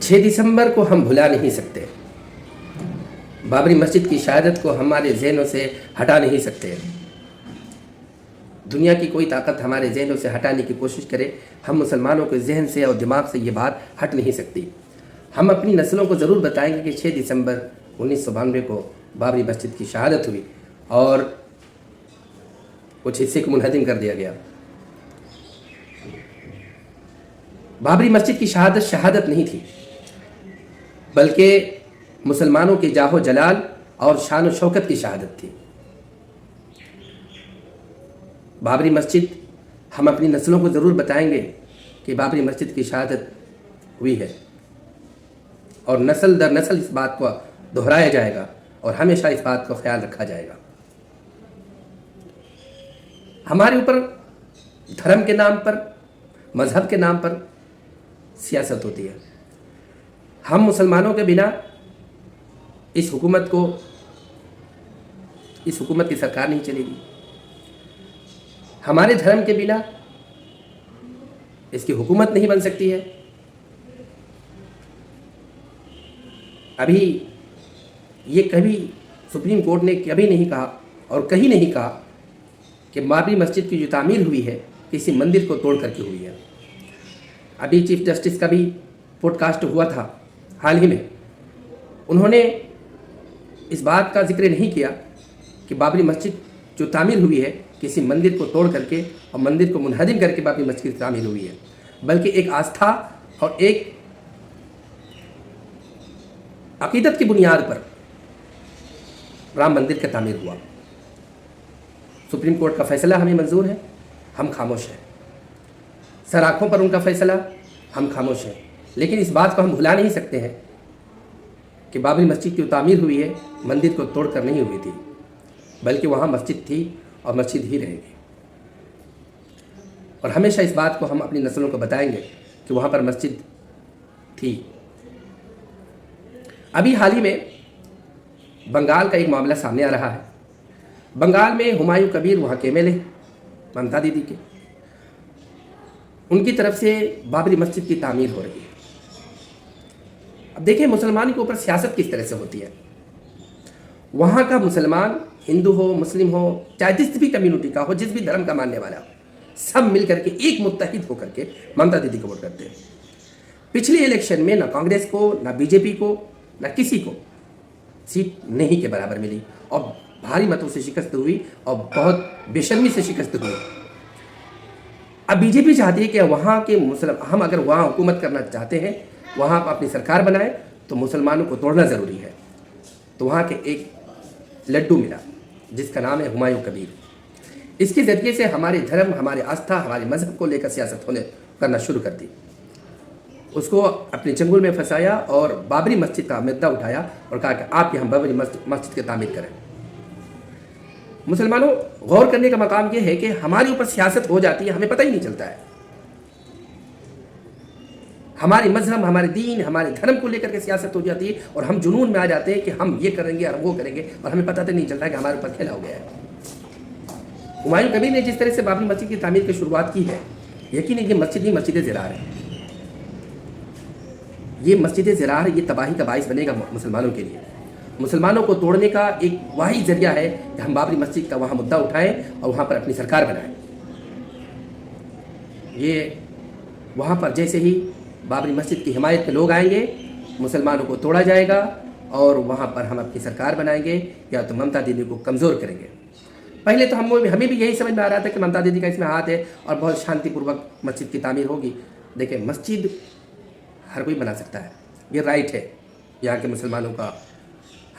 6 دسمبر کو ہم بھلا نہیں سکتے، بابری مسجد کی شہادت کو ہمارے ذہنوں سے ہٹا نہیں سکتے۔ دنیا کی کوئی طاقت ہمارے ذہنوں سے ہٹانے کی کوشش کرے، ہم مسلمانوں کے ذہن سے اور دماغ سے یہ بات ہٹ نہیں سکتی۔ ہم اپنی نسلوں کو ضرور بتائیں گے کہ 6 دسمبر 1992 کو بابری مسجد کی شہادت ہوئی اور کچھ حصے کو منہدم کر دیا گیا۔ بابری مسجد کی شہادت نہیں تھی، بلکہ مسلمانوں کے جاہ و جلال اور شان و شوکت کی شہادت تھی۔ بابری مسجد، ہم اپنی نسلوں کو ضرور بتائیں گے کہ بابری مسجد کی شہادت ہوئی ہے، اور نسل در نسل اس بات کو دہرایا جائے گا اور ہمیشہ اس بات کا خیال رکھا جائے گا۔ ہمارے اوپر دھرم کے نام پر، مذہب کے نام پر سیاست ہوتی ہے۔ ہم مسلمانوں کے بنا اس حکومت کی سرکار نہیں چلے گی۔ ہمارے دھرم کے بنا اس کی حکومت نہیں بن سکتی ہے۔ ابھی یہ کبھی سپریم کورٹ نے کبھی نہیں کہا اور کہیں نہیں کہا کہ بابری مسجد کی جو تعمیر ہوئی ہے کسی مندر کو توڑ کر کے ہوئی ہے۔ ابھی چیف جسٹس کا بھی پوڈ کاسٹ ہوا تھا حال ہی میں، انہوں نے اس بات کا ذکر نہیں کیا کہ بابری مسجد جو تعمیر ہوئی ہے کسی مندر کو توڑ کر کے اور مندر کو منہدم کر کے بابری مسجد کی تعمیر ہوئی ہے، بلکہ ایک آستھا اور ایک عقیدت کی بنیاد پر رام مندر کا تعمیر ہوا۔ سپریم کورٹ کا فیصلہ ہمیں منظور ہے، ہم خاموش ہیں۔ سر آنکھوں پر ان کا فیصلہ، ہم خاموش ہیں، لیکن اس بات کو ہم بھلا نہیں سکتے ہیں کہ بابری مسجد کی تعمیر ہوئی ہے مندر کو توڑ کر نہیں ہوئی تھی، بلکہ وہاں مسجد تھی اور مسجد ہی رہے گی۔ اور ہمیشہ اس بات کو ہم اپنی نسلوں کو بتائیں گے کہ وہاں پر مسجد تھی۔ ابھی حال ہی میں بنگال کا ایک معاملہ سامنے آ رہا ہے۔ بنگال میں ہمایوں کبیر وہاں کے ایم ایل اے ممتا دیدی کے، ان کی طرف سے بابری مسجد کی تعمیر ہو رہی ہے۔ اب دیکھیں مسلمان کے اوپر سیاست کس طرح سے ہوتی ہے۔ وہاں کا مسلمان، ہندو ہو، مسلم ہو، چاہے جس بھی کمیونٹی کا ہو، جس بھی دھرم کا ماننے والا ہو، سب مل کر کے ایک متحد ہو کر کے ممتا دیدی کو ووٹ کرتے ہیں۔ پچھلی الیکشن میں نہ کانگریس کو، نہ بی جے پی کو، نہ کسی کو سیٹ نہیں کے برابر ملی اور بھاری متوں سے شکست ہوئی اور بہت بے شرمی سے شکست ہوئی۔ اب بی جے پی چاہتی ہے کہ وہاں کے ہم اگر وہاں حکومت کرنا چاہتے ہیں، وہاں اپنی سرکار بنائیں تو مسلمانوں کو توڑنا ضروری ہے۔ تو وہاں کے ایک لڈو ملا جس کا نام ہے ہمایوں کبیر۔ اس کے ذریعے سے ہمارے دھرم، ہمارے آستھا، ہمارے مذہب کو لے کر سیاست کرنا شروع کر دی۔ اس کو اپنے چنگل میں پھنسایا اور بابری مسجد کا مدعا اٹھایا اور کہا کہ آپ یہاں بابری مسجد کی تعمیر کریں۔ مسلمانوں، غور کرنے کا مقام یہ ہے کہ ہمارے اوپر سیاست ہو جاتی ہے، ہمیں پتہ ہی نہیں چلتا ہے۔ ہمارے مذہب، ہمارے دین، ہمارے دھرم کو لے کر کے سیاست ہو جاتی ہے اور ہم جنون میں آ جاتے ہیں کہ ہم یہ کریں گے اور وہ کریں گے، اور ہمیں پتہ تک نہیں چلتا کہ ہمارے اوپر کھیلا ہو گیا ہے۔ ہمایوں کبیر نے جس طرح سے بابری مسجد کی تعمیر کی شروعات کی ہے، یقین ہے یہ مسجد ہی مسجد زرار ہے۔ یہ مسجد زرار، یہ تباہی کا باعث بنے گا مسلمانوں کے لیے۔ مسلمانوں کو توڑنے کا ایک واحد ذریعہ ہے کہ ہم بابری مسجد کا وہاں مدعا اٹھائیں اور وہاں پر اپنی سرکار بنائیں۔ یہ وہاں پر جیسے ہی بابری مسجد کی حمایت کے لوگ آئیں گے، مسلمانوں کو توڑا جائے گا اور وہاں پر ہم اپنی سرکار بنائیں گے یا تو ممتا دیدی کو کمزور کریں گے۔ پہلے تو ہمیں بھی یہی سمجھ میں آ رہا تھا کہ ممتا دیدی کا اس میں ہاتھ ہے اور بہت شانتی پوروک مسجد کی تعمیر ہوگی۔ دیکھیں، مسجد ہر کوئی بنا سکتا ہے، یہ رائٹ ہے یہاں کے مسلمانوں کا۔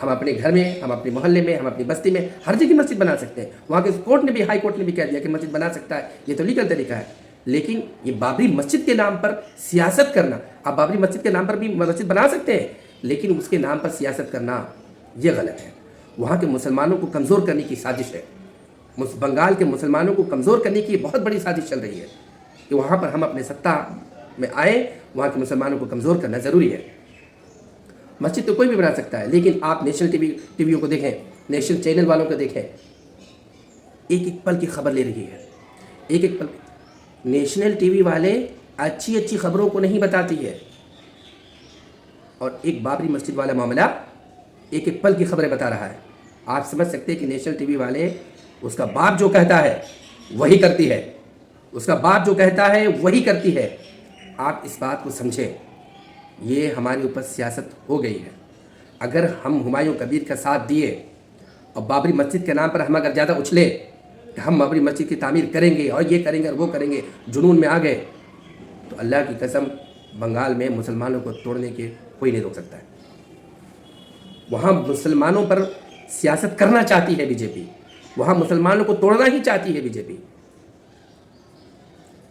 ہم اپنے گھر میں، ہم اپنے محلے میں، ہم اپنی بستی میں ہر جگہ مسجد بنا سکتے ہیں۔ وہاں کے کورٹ نے بھی، ہائی کورٹ نے بھی کہہ دیا کہ مسجد بنا سکتا ہے، یہ تو لیگل طریقہ ہے۔ لیکن یہ بابری مسجد کے نام پر سیاست کرنا، آپ بابری مسجد کے نام پر بھی مسجد بنا سکتے ہیں، لیکن اس کے نام پر سیاست کرنا یہ غلط ہے۔ وہاں کے مسلمانوں کو کمزور کرنے کی سازش ہے۔ بنگال کے مسلمانوں کو کمزور کرنے کی بہت بڑی سازش چل رہی ہے کہ وہاں پر ہم اپنے سطح میں آئیں، وہاں کے مسلمانوں کو کمزور کرنا ضروری ہے۔ مسجد تو کوئی بھی بنا سکتا ہے، لیکن آپ نیشنل ٹی ویوں کو دیکھیں، نیشنل چینل والوں کو دیکھیں، ایک ایک پل کی خبر لے رہی ہے، ایک ایک پل۔ نیشنل ٹی وی والے اچھی خبروں کو نہیں بتاتی ہے، اور ایک بابری مسجد والا معاملہ ایک ایک پل کی خبریں بتا رہا ہے. آپ سمجھ سکتے ہیں کہ نیشنل ٹی وی والے اس کا باپ جو کہتا ہے وہی کرتی ہے, اس کا باپ جو کہتا ہے وہی کرتی ہے. آپ اس بات کو سمجھیں, یہ ہمارے اوپر سیاست ہو گئی ہے. اگر ہم ہمایوں کبیر کا ساتھ دیے اور بابری مسجد کے نام پر ہم اگر زیادہ اچھلے کہ ہم بابری مسجد کی تعمیر کریں گے اور یہ کریں گے اور وہ کریں گے, جنون میں آ گئے, تو اللہ کی قسم بنگال میں مسلمانوں کو توڑنے کے کوئی نہیں روک سکتا ہے. وہاں مسلمانوں پر سیاست کرنا چاہتی ہے بی جے پی, وہاں مسلمانوں کو توڑنا ہی چاہتی ہے بی جے پی.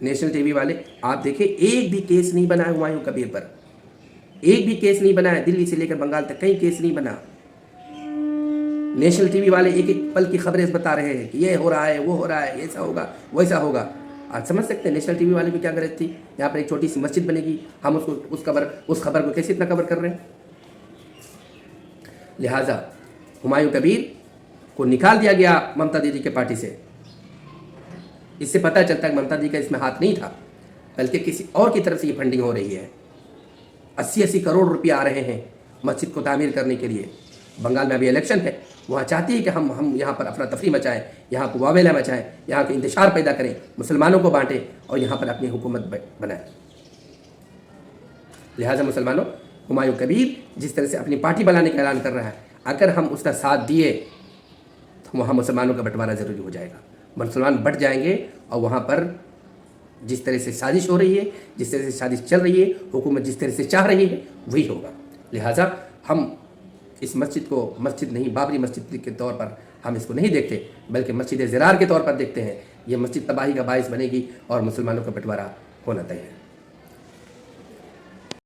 نیشنل ٹی وی والے آپ دیکھیں, ایک بھی کیس نہیں بنا ہے ہمایوں کبیر پر, ایک بھی کیس نہیں بنا ہے. دلی سے لے کر بنگال تک کہیں کیس نہیں بنا. نیشنل ٹی وی والے ایک ایک پل کی خبریں بتا رہے ہیں کہ یہ ہو رہا ہے, وہ ہو رہا ہے, ایسا ہوگا ویسا ہوگا. آپ سمجھ سکتے ہیں نیشنل ٹی وی والے کو کیا غرض تھی, یہاں پر ایک چھوٹی سی مسجد بنے گی, ہم اس خبر کو کیسے اتنا کور کر رہے ہیں. لہٰذا ہمایوں کبیر کو نکال دیا گیا ممتا دیدی کے پارٹی سے. اس سے پتہ چلتا ہے کہ ممتا دیدی کا اس میں ہاتھ نہیں تھا, بلکہ کسی اور کی طرف سے یہ فنڈنگ ہو رہی ہے. 80 کروڑ روپیہ آ رہے ہیں مسجد کو تعمیر کرنے کے لیے. بنگال میں ابھی الیکشن ہے, وہاں چاہتی ہے کہ ہم یہاں پر افراتفری مچائیں, یہاں کو واویلا مچائیں, یہاں کے انتشار پیدا کریں, مسلمانوں کو بانٹیں اور یہاں پر اپنی حکومت بنائیں. لہٰذا مسلمانوں, ہمایوں کبیر جس طرح سے اپنی پارٹی بنانے کا اعلان کر رہا ہے, اگر ہم اس کا ساتھ دیے تو وہاں مسلمانوں کا بٹوارا ضروری ہو جائے گا. مسلمان بٹ جائیں گے اور وہاں پر جس طرح سے سازش ہو رہی ہے, جس طرح سے سازش چل رہی ہے, حکومت جس طرح سے چاہ رہی ہے وہی ہوگا. لہٰذا ہم اس مسجد کو مسجد نہیں, بابری مسجد کے طور پر ہم اس کو نہیں دیکھتے, بلکہ مسجد زرار کے طور پر دیکھتے ہیں. یہ مسجد تباہی کا باعث بنے گی اور مسلمانوں کا بٹوارا ہونا طے ہے.